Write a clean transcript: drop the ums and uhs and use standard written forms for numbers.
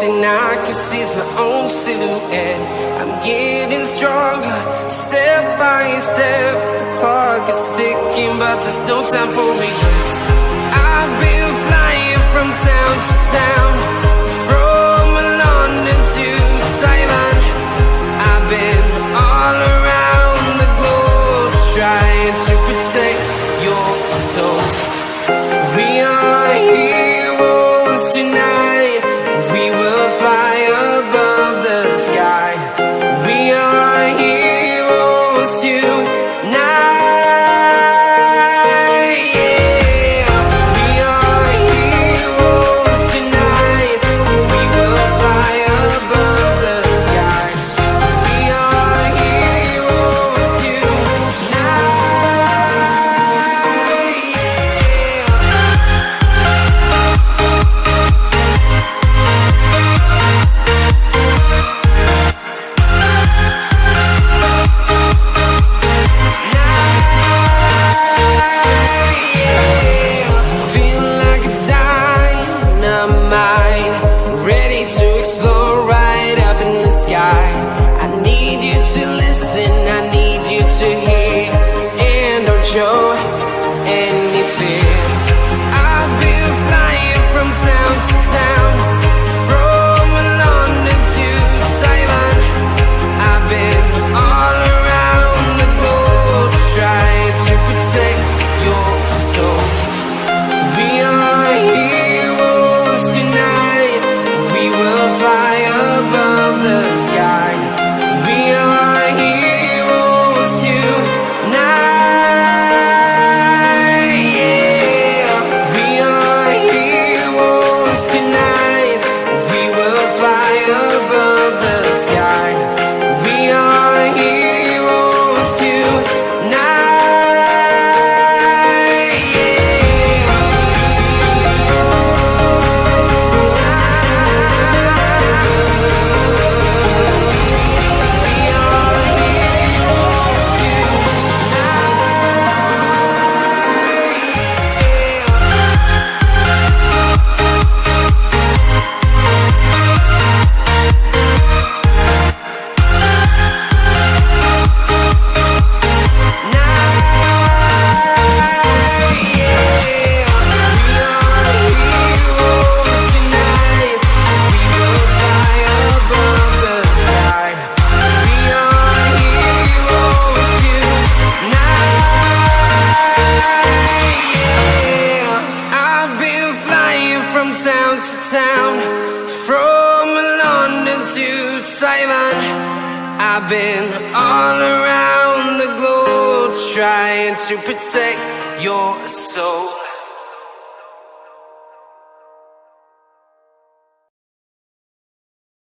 and I can see my own silhouette. I'm getting stronger, step by step. The clock is ticking, but there's no time for regrets. I've been flying from town to town, from London to Taiwan. I've been all around the globe, trying to protect your soul. We are heroes tonight. We will fly above the sky. We are heroes tonight. Yeah. We are heroes tonight. We will fly above the sky. We are heroes tonight. I need you to hear and don't show any fear. I've been flying from town to town, from London to Taiwan. I've been all around the globe, trying to protect your soul. We are heroes tonight. We will fly above the sky. We are heroes tonight. Yeah. We are heroes tonight. We will fly above the sky. We are heroes tonight. From town to town, from London to Taiwan. I've been all around the globe, trying to protect your soul.